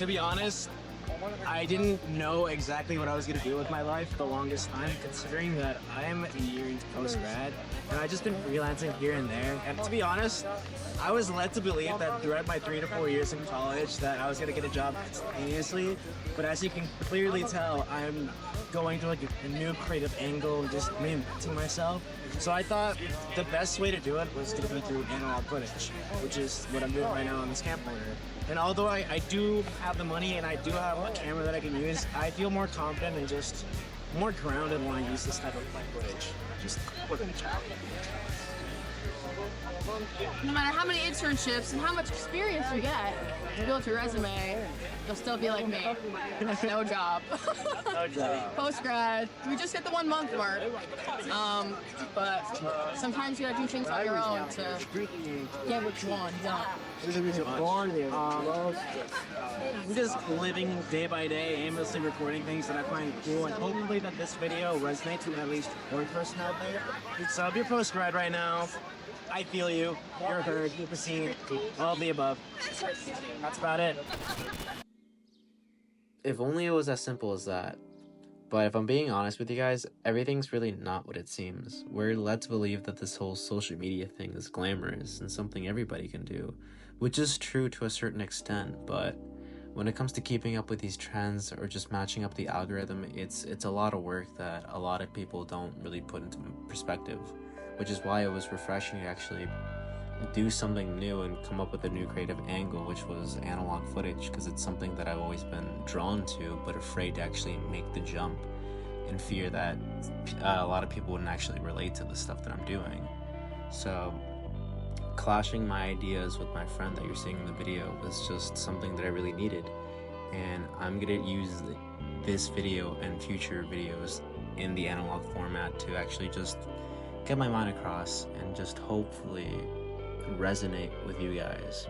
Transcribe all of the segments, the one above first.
To be honest, I didn't know exactly what I was gonna do with my life the longest time, considering that I am a year into post-grad, and I just been freelancing here and there. And to be honest, I was led to believe that throughout my 3 to 4 years in college that I was gonna get a job instantaneously. But as you can clearly tell, I'm going to like a new creative angle, just reinventing myself. So I thought the best way to do it was to be through analog footage, which is what I'm doing right now on this camcorder. And although I do have the money and I do have a camera that I can use, I feel more confident and just more grounded when I use this type of footage. Just no matter how many internships and how much experience you get, you build your resume, you'll still be like me. No job. no job. Post-grad, we just hit the 1 month mark. But sometimes you gotta do things on your own to get what you want done. I'm just living day by day, aimlessly recording things that I find cool, and hopefully that this video resonates with at least one person out there. So if you're post-grad right now, I feel you, you're heard, you're seen, all of the above. That's about it. If only it was as simple as that. But if I'm being honest with you guys, everything's really not what it seems. We're led to believe that this whole social media thing is glamorous and something everybody can do, which is true to a certain extent, but when it comes to keeping up with these trends or just matching up the algorithm, it's a lot of work that a lot of people don't really put into perspective, which is why it was refreshing to actually do something new and come up with a new creative angle, which was analog footage, because it's something that I've always been drawn to but afraid to actually make the jump in fear that a lot of people wouldn't actually relate to the stuff that I'm doing. So clashing my ideas with my friend that you're seeing in the video was just something that I really needed, and I'm gonna use this video and future videos in the analog format to actually just get my mind across and just hopefully resonate with you guys.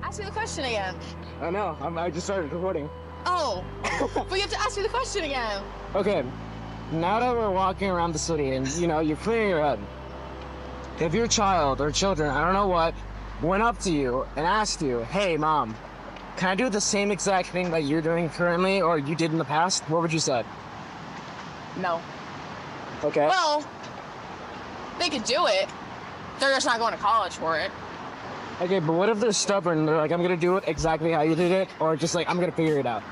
Ask me the question again. I know, I just started recording. Oh, but you have to ask me the question again. Okay, now that we're walking around the city and, you're clearing your head, if your child or children, I don't know what, went up to you and asked you, hey, Mom, can I do the same exact thing that you're doing currently or you did in the past, what would you say? No. Okay. Well, they could do it. They're just not going to college for it. Okay, but what if they're stubborn? They're like, I'm gonna do it exactly how you did it, or just like, I'm gonna figure it out.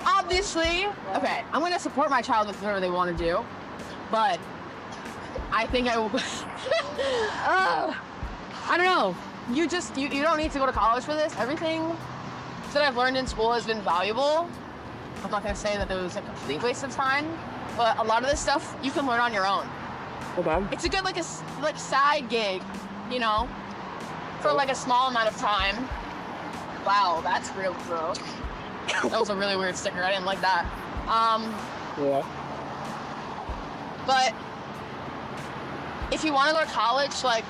Obviously, okay, I'm gonna support my child with whatever they want to do, but I think I will. I don't know. You don't need to go to college for this. Everything that I've learned in school has been valuable. I'm not gonna say that it was a complete waste of time, but a lot of this stuff you can learn on your own. Okay. It's a good like side gig. For like a small amount of time. Wow, that's real gross. That was a really weird sticker. I didn't like that. Yeah. But if you want to go to college, like,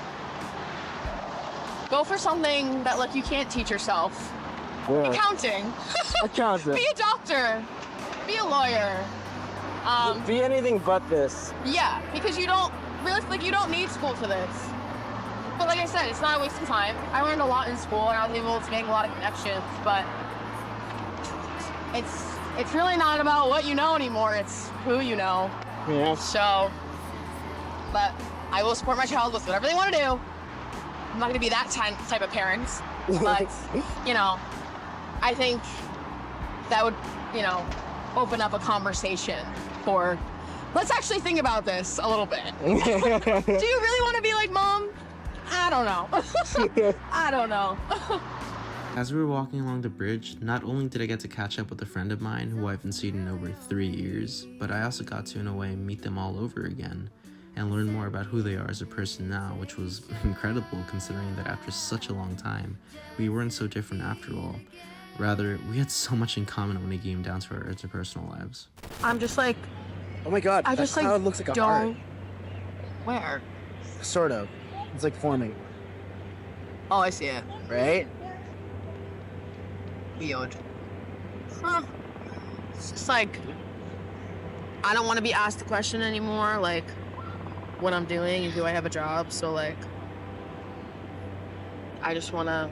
go for something that like you can't teach yourself. Yeah. Accounting. Accounting. Be a doctor. Be a lawyer. Be anything but this. Yeah, because you don't need school for this. But like I said, it's not a waste of time. I learned a lot in school and I was able to make a lot of connections, but it's really not about what you know anymore, it's who you know. Yeah. So, but I will support my child with whatever they want to do. I'm not gonna be that type of parent, but, I think that would, open up a conversation for, let's actually think about this a little bit. Do you really want to be like Mom? I don't know. I don't know. As we were walking along the bridge, not only did I get to catch up with a friend of mine who I haven't seen in over 3 years, but I also got to, in a way, meet them all over again. and learn more about who they are as a person now, which was incredible considering that after such a long time, we weren't so different after all. Rather, we had so much in common when it came down to our interpersonal lives. I'm just like, Oh my god, I that just like cloud looks like a don't. heart. Where? Sort of. It's like forming, Oh, I see it. right? Weird. Huh. It's just like, I don't want to be asked the question anymore, like, what I'm doing and do I have a job. So, like, I just want to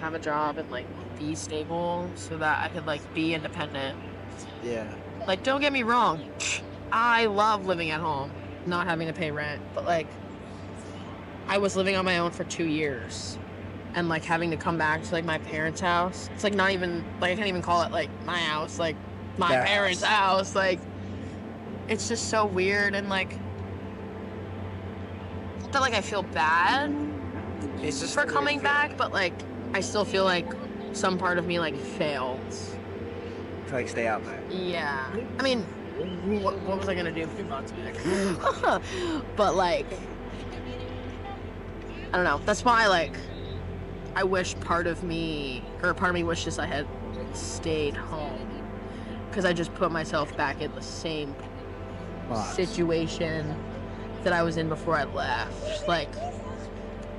have a job and, like, be stable so that I could, like, be independent. Yeah. Like, don't get me wrong. I love living at home, not having to pay rent. But, like, I was living on my own for 2 years. And, like, having to come back to, like, my parents' house. It's, like, not even, like, I can't even call it, like, my house. Like, my Their parents' house. Like, it's just so weird. And, like, not that, like, I feel bad It's just for a weird coming feeling. back. But, like, I still feel like some part of me, like, failed. To like stay out there. Yeah. I mean, what was I gonna do 3 months back? But like, I don't know. That's why, like, I wish part of me wishes I had stayed home, because I just put myself back in the same Box. situation that I was in before I left. Like,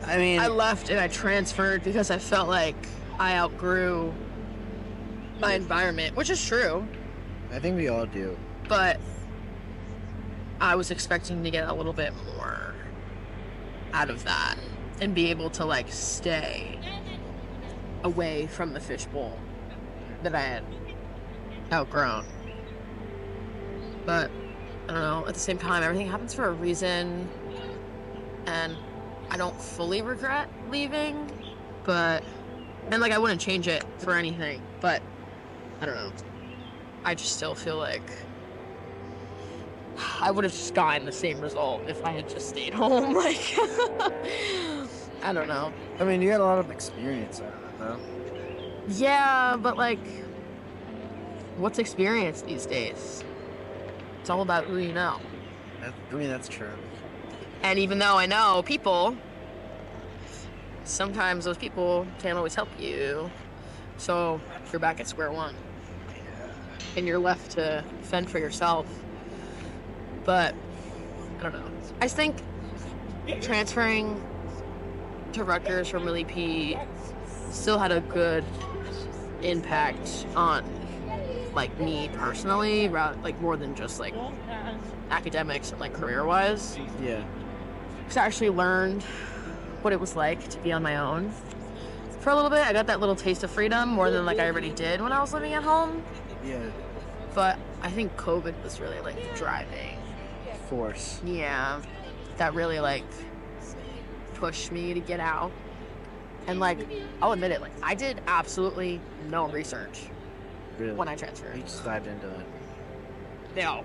I mean, I left and I transferred because I felt like I outgrew my environment, which is true. I think we all do. But I was expecting to get a little bit more out of that and be able to, like, stay away from the fishbowl that I had outgrown. But I don't know, at the same time, everything happens for a reason, and I don't fully regret leaving, but, and, like, I wouldn't change it for anything, but I don't know. I just still feel like I would have just gotten the same result if I had just stayed home. Like, I don't know. I mean, you had a lot of experience out of it, though. Yeah, but like, what's experience these days? It's all about who you know. I mean, that's true. And even though I know people, sometimes those people can't always help you. So you're back at square one. And you're left to fend for yourself. But I don't know. I think transferring to Rutgers from Willie P still had a good impact on, like, me personally, like, more than just, like, academics and, like, career-wise. Yeah. Because I actually learned what it was like to be on my own for a little bit. I got that little taste of freedom more than, like, I already did when I was living at home. Yeah. But I think COVID was really, like, the driving. Force. Yeah. That really, like, pushed me to get out. And, like, I'll admit it, like, I did absolutely no research Really. when I transferred. You just dived into it. No.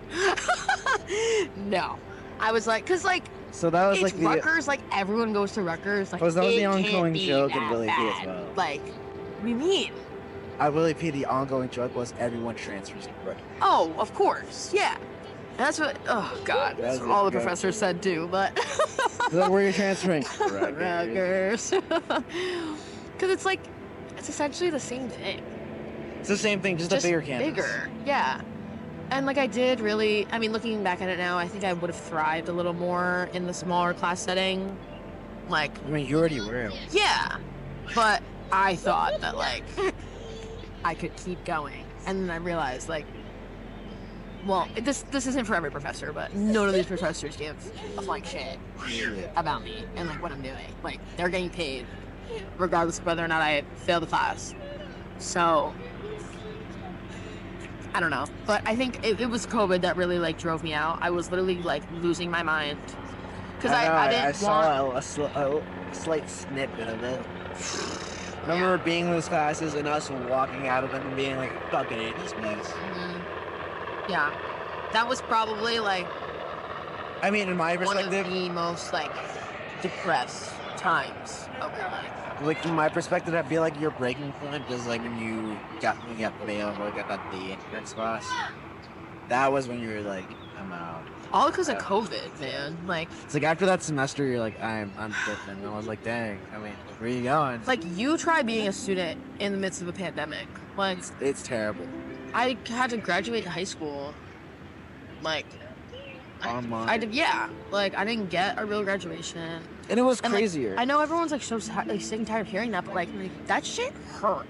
No. I was like, because, like, So that was it's like the. Rutgers, like, everyone goes to Rutgers. Like, Because that was the it can't ongoing be joke in that Willie P as bad. well. Like, what do you mean? At Willie P, the ongoing joke was everyone transfers to Rutgers. Oh, of course, yeah. And that's what, oh, God, that's That's what all the it, yeah. professors said, too, but... Is that where you're transferring? Rutgers. Because it's, like, it's essentially the same thing. It's the same thing, just a bigger campus. Bigger, yeah. And, like, I did really, I mean, looking back at it now, I think I would have thrived a little more in the smaller class setting. Like, I mean, you already were. yeah. But I thought that, like, I could keep going. And then I realized, like, well, this isn't for every professor, but none of these professors give a flying shit about me and, like, what I'm doing. Like, they're getting paid regardless of whether or not I fail the class. So, I don't know. But I think it was COVID that really, like, drove me out. I was literally, like, losing my mind. Because I didn't I saw want... a slight snippet of it. I remember being in those classes and us walking out of them and being like, fucking hate this place. Mhm. Yeah. That was probably, like, I mean, in my one of perspective, the most, like, depressed times of my life. like from my perspective, I feel like your breaking point was like when you got failed or got that D in next class. That was when you were like, I'm out. all because of COVID, man. Like, It's like after that semester, you're like, I'm different. And I was like, dang. I mean, where are you going? like you try being a student in the midst of a pandemic. Like, It's terrible. I had to graduate high school. Like, Online. I did, yeah. Like, I didn't get a real graduation. And it was And, like, crazier. I know everyone's like so like sick and tired of hearing that, but like that shit hurt.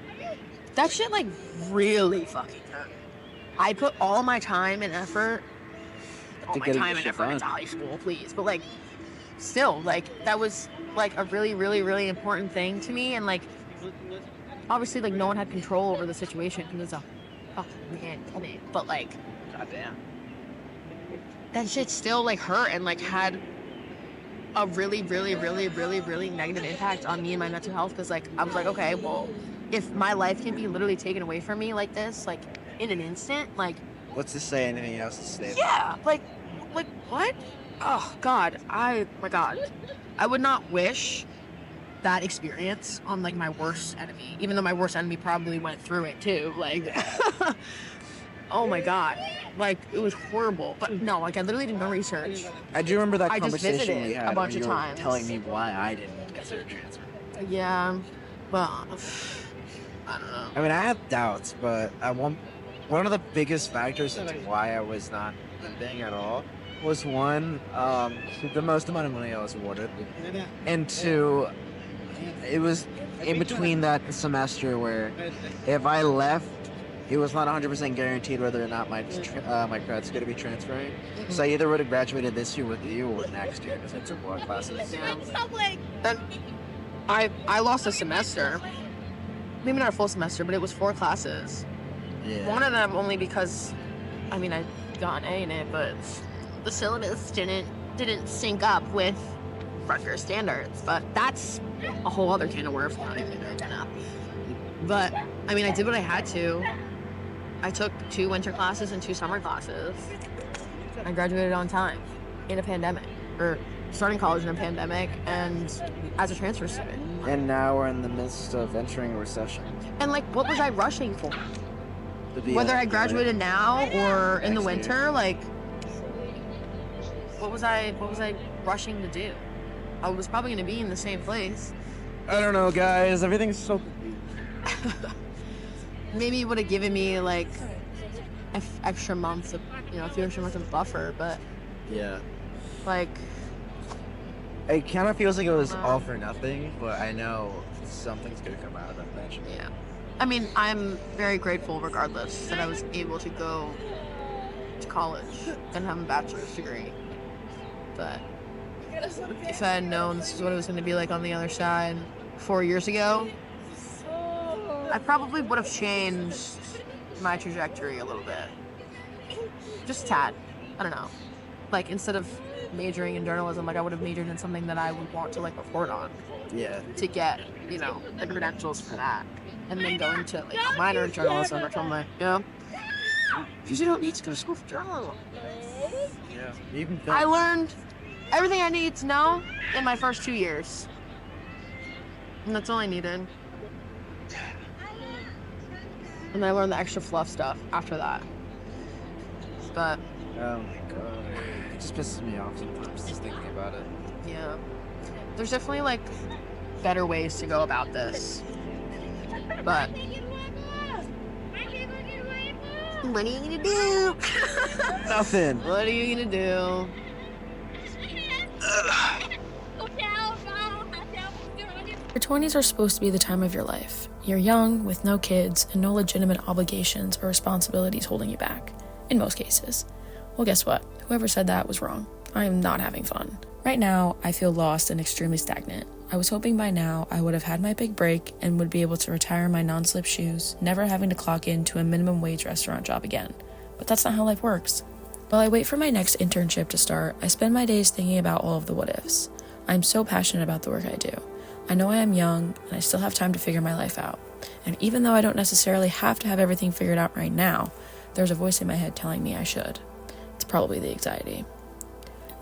That shit like really fucking hurt. I put all my time and effort, all To my get time your and shit effort done. into high school, please. But like, still, like that was like a really, really, really important thing to me, and like, obviously, like no one had control over the situation because it's a fucking pandemic. But like, Goddamn. that shit still like hurt and like had a really, really, really, really, really negative impact on me and my mental health. Because like I was like, okay, well, if my life can be literally taken away from me like this, like in an instant, like What's to say anything else to say? yeah, like what? Oh God, my God, I would not wish that experience on like my worst enemy, even though my worst enemy probably went through it too. Like, oh my God, like it was horrible. But no, like I literally did no research. I do remember that I just conversation visited we a had bunch when of you were times. telling me why I didn't consider transfer. Yeah, well, I don't know. I mean, I have doubts, but one of the biggest factors into why I was not attending at all was one, the most amount of money I was awarded, and two, it was in between that semester where if I left, it was not 100% guaranteed whether or not my credit's going to be transferring. So I either would have graduated this year with you or next year because I took more classes. Then I lost a semester. Maybe not a full semester, but it was 4 classes. Yeah. One of them only because, I mean, I got an A in it, but the syllabus didn't sync up with Rutgers standards. But that's a whole other can of worms. Not even gonna. But I mean, I did what I had to. I took 2 winter classes and 2 summer classes. I graduated on time in a pandemic, or starting college in a pandemic, and as a transfer student. And now we're in the midst of entering a recession. And like, what was I rushing for? To be Whether I like, graduated now or in the Next year. winter, like, what was I rushing to do? I was probably gonna be in the same place. I don't know, guys. Everything's so. Maybe it would have given me like extra months of, a few extra months of buffer, but Yeah. like, It kind of feels like it was all for nothing, but I know something's gonna come out of it eventually. yeah. I mean, I'm very grateful regardless that I was able to go to college and have a bachelor's degree. But if I had known this is what it was going to be like on the other side 4 years ago, I probably would have changed my trajectory a little bit. Just a tad. I don't know. Like, instead of majoring in journalism, like I would have majored in something that I would want to like report on Yeah. to get, the credentials for that. And then go into like a minor in journalism or something, Because you don't need to go to school for journalism. Yeah. You can I learned everything I needed to know in my first 2 years. And that's all I needed. And I learned the extra fluff stuff after that. But, Oh my god. It just pisses me off sometimes just thinking about it. yeah. There's definitely, like, better ways to go about this. But, what are you gonna do? Nothing. What are you gonna do? Your 20s are supposed to be the time of your life. You're young, with no kids, and no legitimate obligations or responsibilities holding you back. In most cases. Well, guess what? Whoever said that was wrong. I am not having fun. Right now, I feel lost and extremely stagnant. I was hoping by now I would have had my big break and would be able to retire my non-slip shoes, never having to clock into a minimum wage restaurant job again. But that's not how life works. While I wait for my next internship to start, I spend my days thinking about all of the what-ifs. I'm so passionate about the work I do. I know I am young, and I still have time to figure my life out. And even though I don't necessarily have to have everything figured out right now, there's a voice in my head telling me I should. It's probably the anxiety.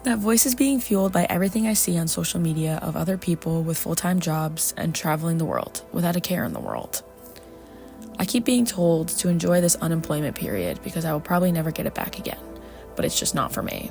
That voice is being fueled by everything I see on social media of other people with full-time jobs and traveling the world without a care in the world. I keep being told to enjoy this unemployment period because I will probably never get it back again, but it's just not for me.